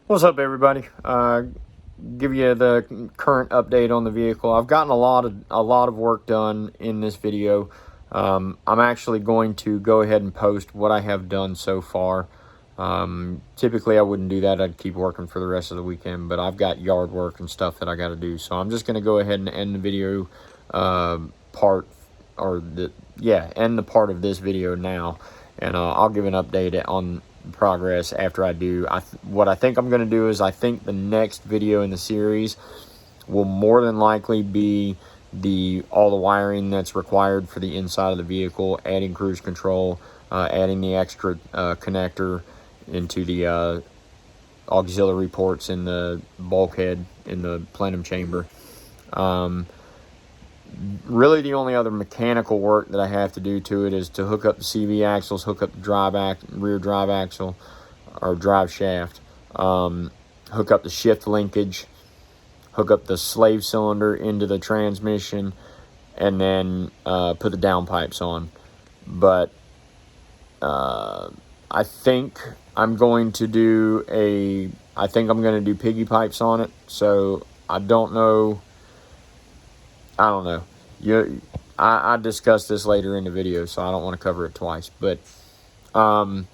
What's up, everybody? Give you the current update on the vehicle. I've gotten a lot of work done in this video. I'm actually going to go ahead and post what I have done so far. Typically I wouldn't do that. I'd keep working for the rest of the weekend, but I've got yard work and stuff that I got to do. So I'm just going to go ahead and end the video end the part of this video now, and I'll give an update on progress after I do. What I think I'm going to do is I think the next video in the series will more than likely be all the wiring that's required for the inside of the vehicle, adding cruise control, adding the extra connector into the auxiliary ports in the bulkhead in the plenum chamber. Really the only other mechanical work that I have to do to it is to hook up the CV axles, hook up the rear drive axle or drive shaft, hook up the shift linkage, hook up the slave cylinder into the transmission, and then put the downpipes on. But I think I'm going to do Piggy Pipes on it. So I don't know. I discussed this later in the video, so I don't want to cover it twice. But I'm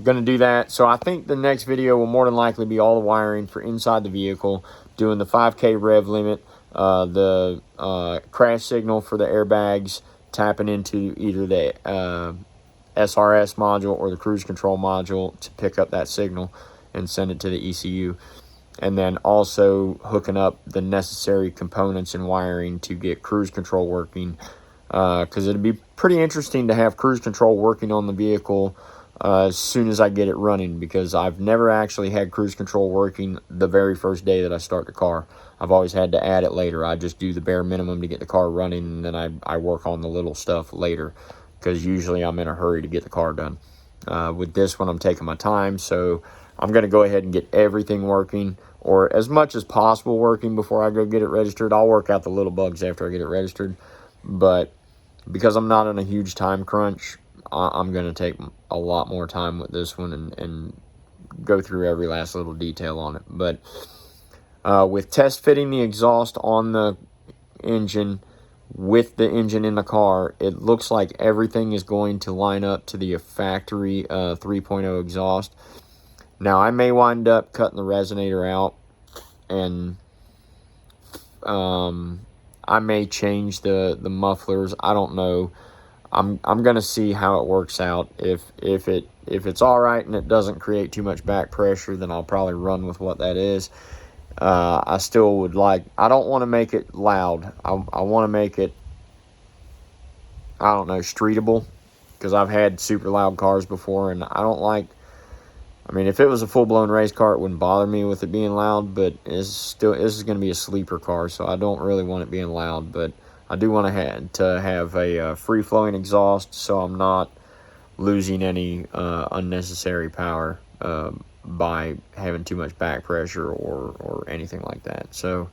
going to do that. So I think the next video will more than likely be all the wiring for inside the vehicle, doing the 5K rev limit, the crash signal for the airbags, tapping into either the SRS module or the cruise control module to pick up that signal and send it to the ECU. And then also hooking up the necessary components and wiring to get cruise control working, because it'd be pretty interesting to have cruise control working on the vehicle as soon as I get it running, because I've never actually had cruise control working the very first day that I start the car. I've always had to add it later. I just do the bare minimum to get the car running, and then I work on the little stuff later, because usually I'm in a hurry to get the car done. With this one, I'm taking my time, so I'm going to go ahead and get everything working, or as much as possible working, before I go get it registered. I'll work out the little bugs after I get it registered, but because I'm not in a huge time crunch, I'm going to take a lot more time with this one and go through every last little detail on it. But with test fitting the exhaust on the engine with the engine in the car, it looks like everything is going to line up to the factory 3.0 exhaust. Now, I may wind up cutting the resonator out, and I may change the mufflers. I don't know. I'm gonna see how it works out. If it's all right and it doesn't create too much back pressure, then I'll probably run with what that is. I still would like. I don't want to make it loud. I want to make it, I don't know, streetable, because I've had super loud cars before, and I don't like. I mean, if it was a full-blown race car, it wouldn't bother me with it being loud, but this is going to be a sleeper car, so I don't really want it being loud. But I do want to have a free-flowing exhaust, so I'm not losing any unnecessary power by having too much back pressure or anything like that. So,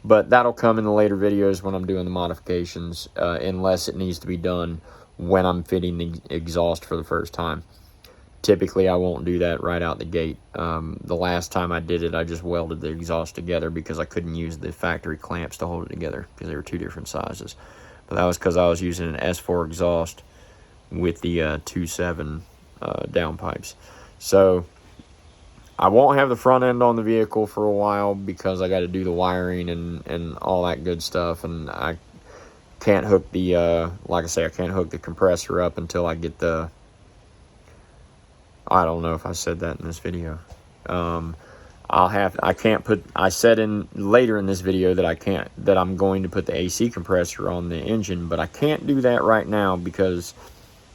but that'll come in the later videos when I'm doing the modifications, unless it needs to be done when I'm fitting the exhaust for the first time. Typically, I won't do that right out the gate. The last time I did it, I just welded the exhaust together because I couldn't use the factory clamps to hold it together because they were two different sizes. But that was because I was using an S4 exhaust with the 2.7 downpipes. So I won't have the front end on the vehicle for a while because I got to do the wiring and all that good stuff. And I can't hook the, like I say, I can't hook the compressor up until I get the, I don't know if I said that in this video. I said in later in this video that I'm going to put the AC compressor on the engine, but I can't do that right now because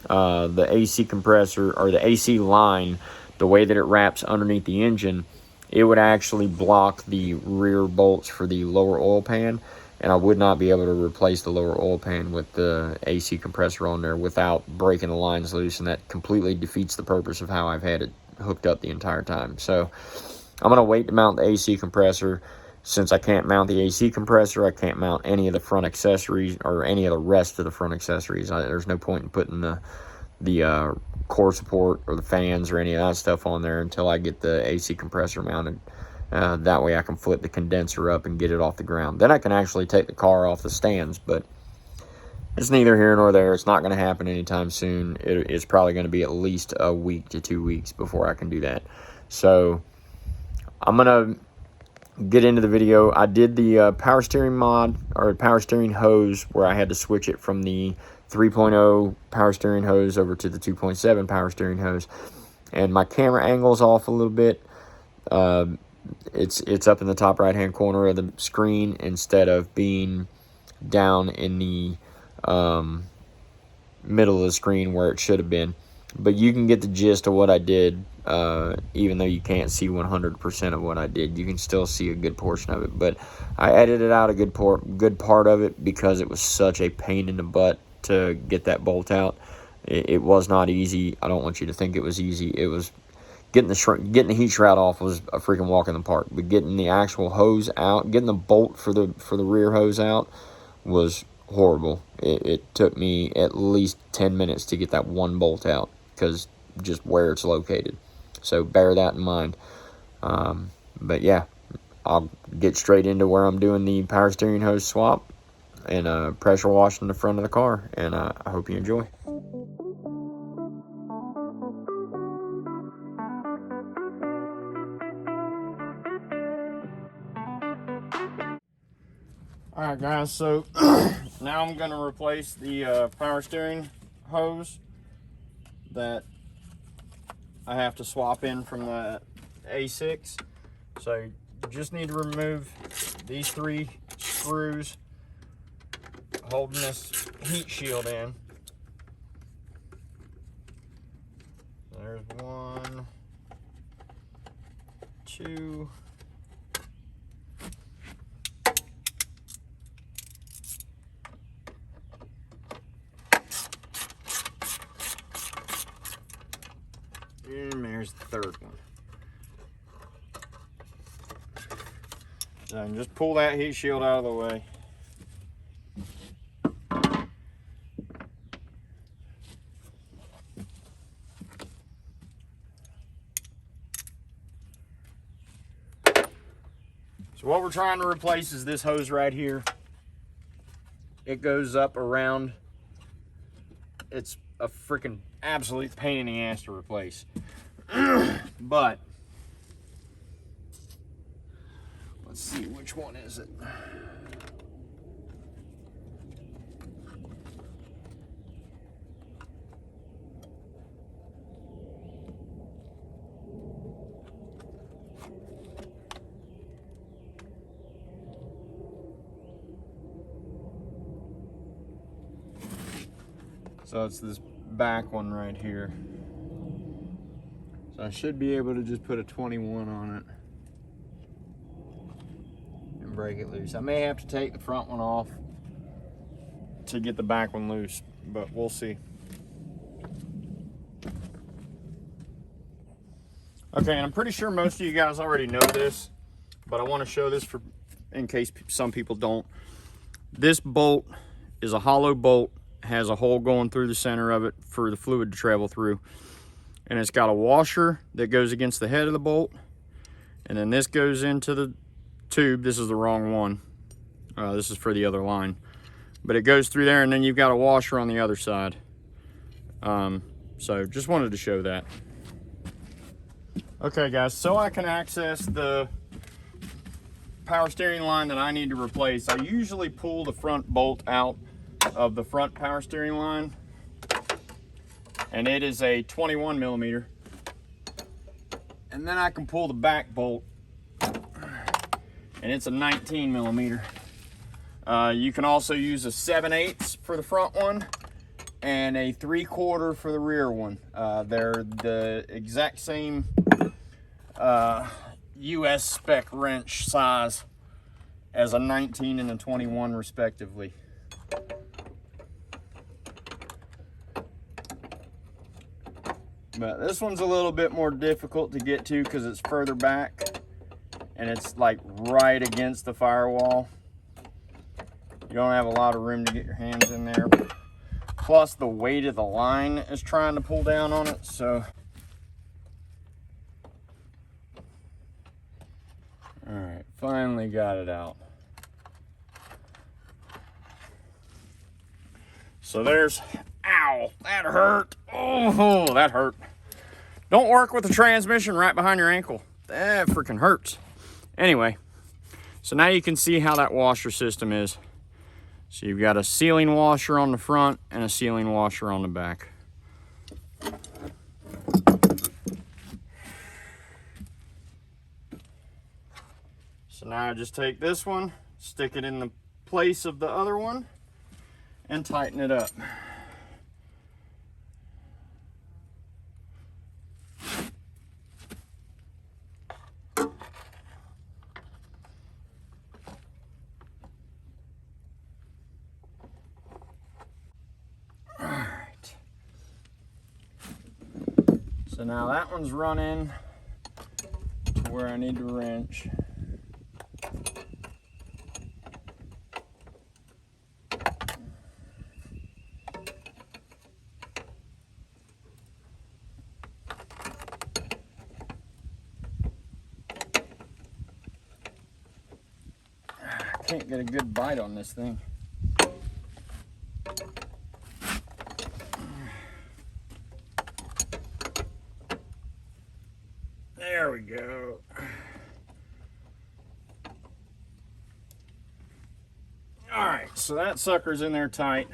the AC compressor, or the AC line, the way that it wraps underneath the engine, it would actually block the rear bolts for the lower oil pan, and I would not be able to replace the lower oil pan with the AC compressor on there without breaking the lines loose, and that completely defeats the purpose of how I've had it hooked up the entire time. So I'm going to wait to mount the AC compressor. Since I can't mount the AC compressor, I can't mount any of the front accessories or any of the rest of the front accessories. There's no point in putting the the core support or the fans or any of that stuff on there until I get the AC compressor mounted. That way I can flip the condenser up and get it off the ground. Then I can actually take the car off the stands, but it's neither here nor there. It's not going to happen anytime soon. It's probably going to be at least a week to 2 weeks before I can do that. So I'm going to get into the video. I did the power steering mod, or power steering hose, where I had to switch it from the 3.0 power steering hose over to the 2.7 power steering hose. And my camera angle's off a little bit. It's up in the top right hand corner of the screen instead of being down in the middle of the screen where it should have been. But you can get the gist of what I did. Even though you can't see 100% of what I did, you can still see a good portion of it. But I edited out a good part of it because it was such a pain in the butt to get that bolt out. It was not easy. I don't want you to think it was easy. It was getting the heat shroud off was a freaking walk in the park. But getting the actual hose out, getting the bolt for the rear hose out was horrible. It took me at least 10 minutes to get that one bolt out because just where it's located. So bear that in mind. But yeah, I'll get straight into where I'm doing the power steering hose swap and pressure washing the front of the car. And I hope you enjoy. Alright guys, so now I'm going to replace the power steering hose that I have to swap in from the A6. So you just need to remove these 3 screws holding this heat shield in. There's 1, 2, and there's the 3rd one. So just pull that heat shield out of the way. So what we're trying to replace is this hose right here. It goes up around. It's a freaking absolute pain in the ass to replace. But let's see, which one is it? So it's this back one right here. So I should be able to just put a 21 on it and break it loose. I may have to take the front one off to get the back one loose, but we'll see. Okay, and I'm pretty sure most of you guys already know this, but I want to show this in case some people don't. This bolt is a hollow bolt, has a hole going through the center of it for the fluid to travel through. And it's got a washer that goes against the head of the bolt. And then this goes into the tube. This is the wrong one. This is for the other line. But it goes through there, and then you've got a washer on the other side. So just wanted to show that. Okay guys, so I can access the power steering line that I need to replace, I usually pull the front bolt out of the front power steering line, and it is a 21 millimeter. And then I can pull the back bolt, and it's a 19 millimeter. You can also use a 7/8 for the front one and a 3/4 for the rear one. They're the exact same US spec wrench size as a 19 and a 21 respectively. But this one's a little bit more difficult to get to because it's further back and it's like right against the firewall. You don't have a lot of room to get your hands in there. Plus the weight of the line is trying to pull down on it, so. All right, finally got it out. So there's, ow, that hurt. Oh, that hurt. Don't work with the transmission right behind your ankle. That freaking hurts. Anyway, so now you can see how that washer system is. So you've got a sealing washer on the front and a sealing washer on the back. So now I just take this one, stick it in the place of the other one, and tighten it up. Alright. So now that one's running to where I need to wrench. Can't get a good bite on this thing. There we go. All right, so that sucker's in there tight,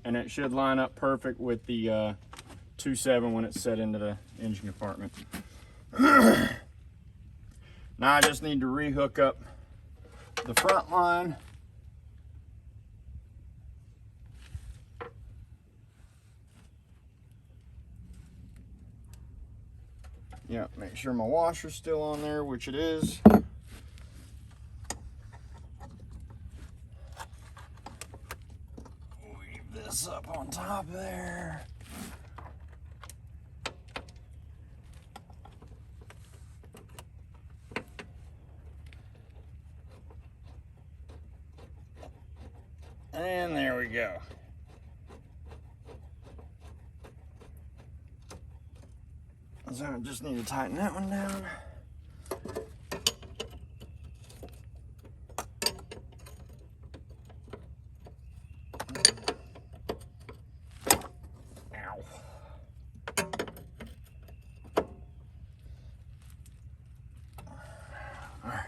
and it should line up perfect with the 2.7 when it's set into the engine compartment. Now I just need to rehook up the front line. Yeah, make sure my washer's still on there, which it is. Weave this up on top there. And there we go. So I just need to tighten that one down. Ow. All right.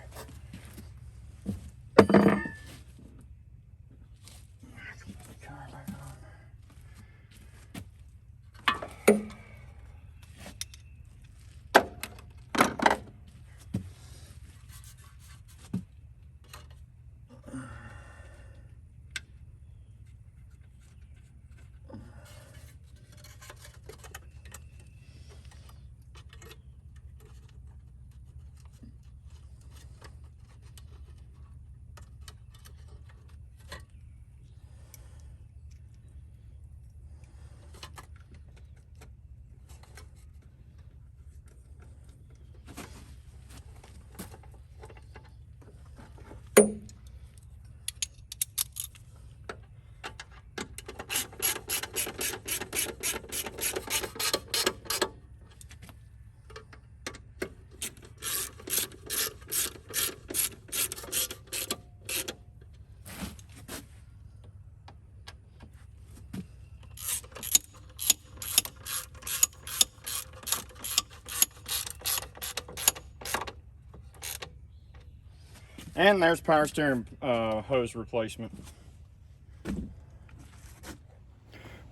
And there's power steering hose replacement.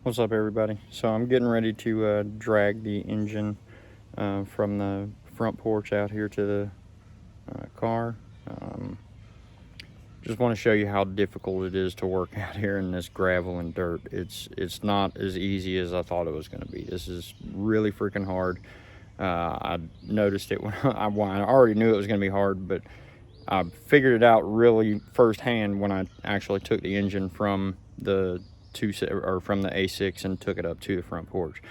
What's up, everybody? So I'm getting ready to drag the engine from the front porch out here to the car. Just want to show you how difficult it is to work out here in this gravel and dirt. It's not as easy as I thought it was going to be. This is really freaking hard. I noticed it when I already knew it was going to be hard, but I figured it out really firsthand when I actually took the engine from the from the A6 and took it up to the front porch.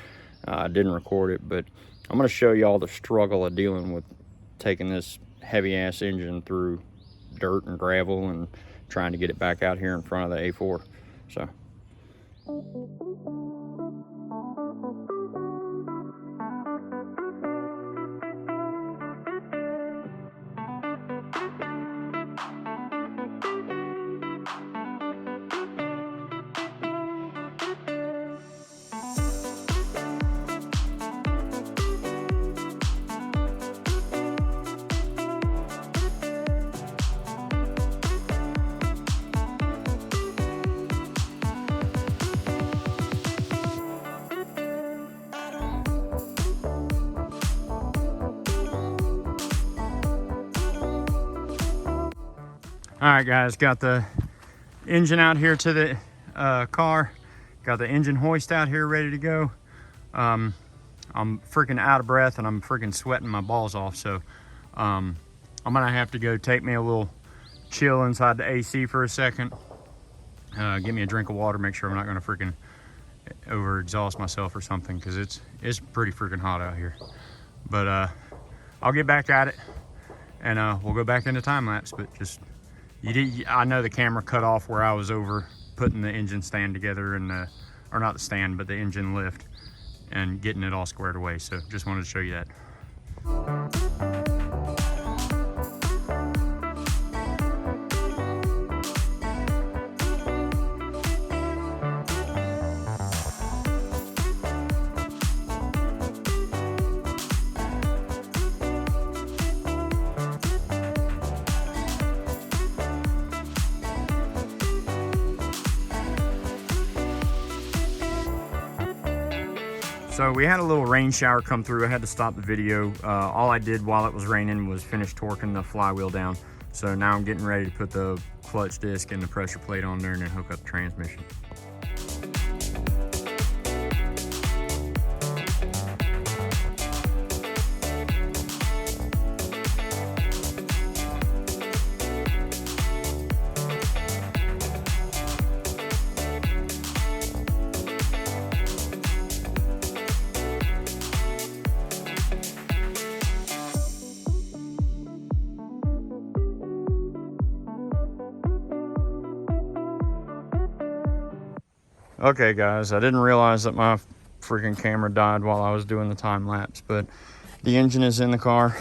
I didn't record it, but I'm going to show you all the struggle of dealing with taking this heavy ass engine through dirt and gravel and trying to get it back out here in front of the A4. So All right, guys, got the engine out here to the car. Got the engine hoist out here ready to go. I'm freaking out of breath and I'm freaking sweating my balls off. So I'm gonna have to go take me a little chill inside the AC for a second. Get me a drink of water, make sure I'm not gonna freaking over exhaust myself or something, because it's pretty freaking hot out here. But I'll get back at it and we'll go back into time lapse. But just I know the camera cut off where I was over putting the engine stand together and or not the stand, but the engine lift and getting it all squared away. So just wanted to show you that. So we had a little rain shower come through. I had to stop the video. All I did while it was raining was finish torquing the flywheel down. So now I'm getting ready to put the clutch disc and the pressure plate on there and then hook up the transmission. Okay guys, I didn't realize that my freaking camera died while I was doing the time lapse, but the engine is in the car.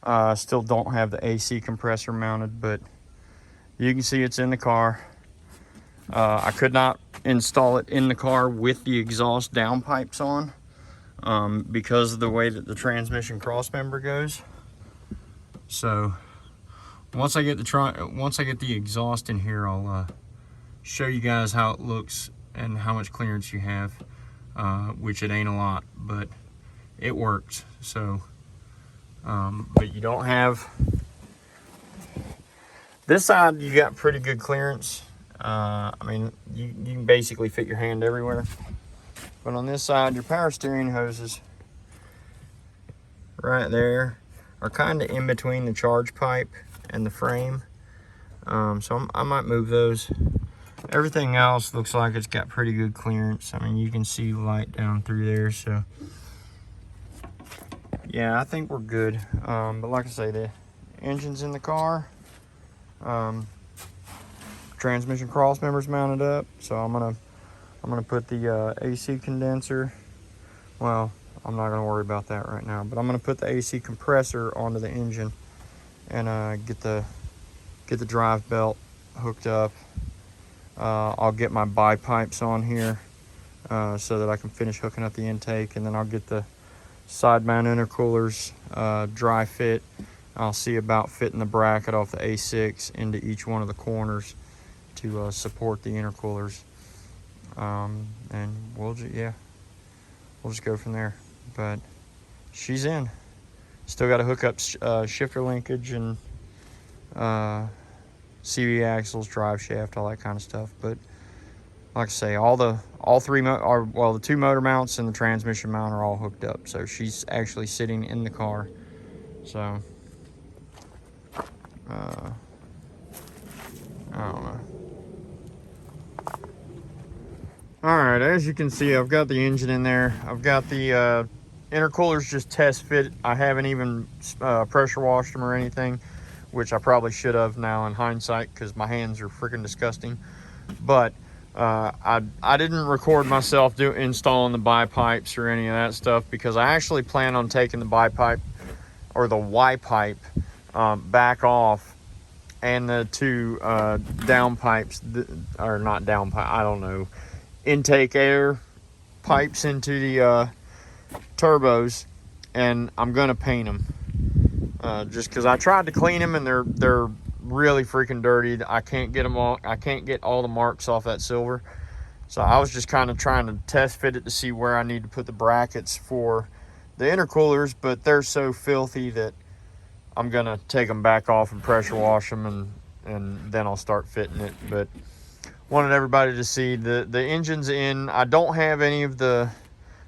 I still don't have the AC compressor mounted, but you can see it's in the car. I could not install it in the car with the exhaust downpipes on because of the way that the transmission crossmember goes. So once I get the exhaust in here, I'll show you guys how it looks and how much clearance you have, which it ain't a lot, but it works. So but you don't have this side. You got pretty good clearance. I mean, you can basically fit your hand everywhere, but on this side, your power steering hoses right there are kind of in between the charge pipe and the frame. So I might move those. Everything else looks like it's got pretty good clearance. I mean, you can see light down through there. So yeah, I think we're good. But like I say, the engine's in the car. Transmission cross members mounted up. So I'm gonna put the AC condenser. Well, I'm not gonna worry about that right now, but I'm gonna put the AC compressor onto the engine and get the drive belt hooked up. I'll get my bi-pipes on here so that I can finish hooking up the intake, and then I'll get the side mount intercoolers dry fit. I'll see about fitting the bracket off the A6 into each one of the corners to support the intercoolers, and we'll just go from there. But she's in. Still got to hook up shifter linkage and CV axles, drive shaft, all that kind of stuff. But like I say, the two motor mounts and the transmission mount are all hooked up. So she's actually sitting in the car. So I don't know. All right, as you can see, I've got the engine in there. I've got the intercoolers just test fit. I haven't even pressure washed them or anything, which I probably should have now in hindsight because my hands are freaking disgusting. But I didn't record myself installing the bi-pipes or any of that stuff, because I actually plan on taking the bi-pipe or the Y-pipe back off, and the two down pipes, or not down pipe, I don't know, intake air pipes into the turbos, and I'm gonna paint them. Just because I tried to clean them and they're really freaking dirty. I can't get them all. I can't get all the marks off that silver. So I was just kind of trying to test fit it to see where I need to put the brackets for the intercoolers, but they're so filthy that I'm gonna take them back off and pressure wash them, and then I'll start fitting it. But wanted everybody to see the engine's in. I don't have any of the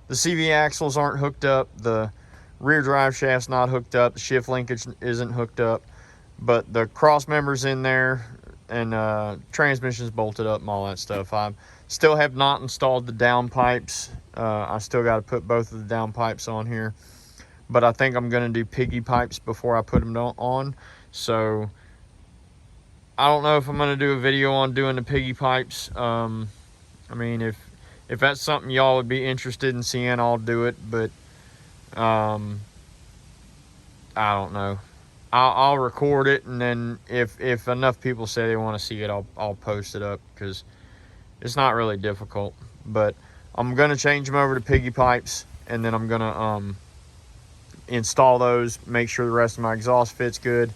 CV axles aren't hooked up. The rear drive shaft's not hooked up. The shift linkage isn't hooked up, but the cross member's in there, and transmission's bolted up and all that stuff. I still have not installed the down pipes. I still got to put both of the down pipes on here, but I think I'm going to do Piggy Pipes before I put them on. So I don't know if I'm going to do a video on doing the Piggy Pipes. I mean, if that's something y'all would be interested in seeing, I'll do it, but I don't know. I'll record it, and then if enough people say they want to see it, I'll post it up, because it's not really difficult. But I'm gonna change them over to Piggy Pipes, and then I'm gonna install those, make sure the rest of my exhaust fits good,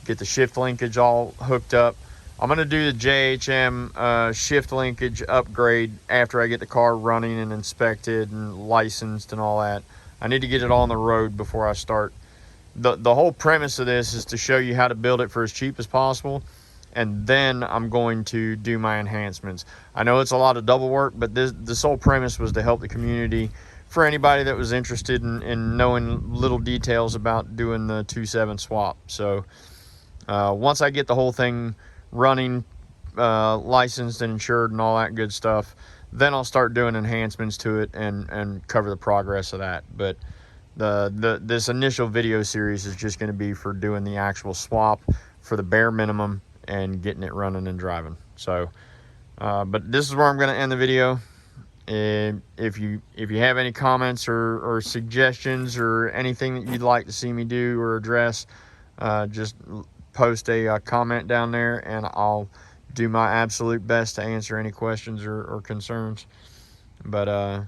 get the shift linkage all hooked up. I'm gonna do the JHM shift linkage upgrade after I get the car running and inspected and licensed and all that. I need to get it on the road before I start. The whole premise of this is to show you how to build it for as cheap as possible, and then I'm going to do my enhancements. I know it's a lot of double work, but this whole premise was to help the community, for anybody that was interested in knowing little details about doing the 2.7 swap. So once I get the whole thing running, licensed and insured and all that good stuff, then I'll start doing enhancements to it and cover the progress of that. But this initial video series is just going to be for doing the actual swap for the bare minimum and getting it running and driving. So but this is where I'm going to end the video. And if you have any comments or suggestions or anything that you'd like to see me do or address, just post a comment down there, and I'll do my absolute best to answer any questions or concerns. But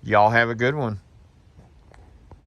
y'all have a good one.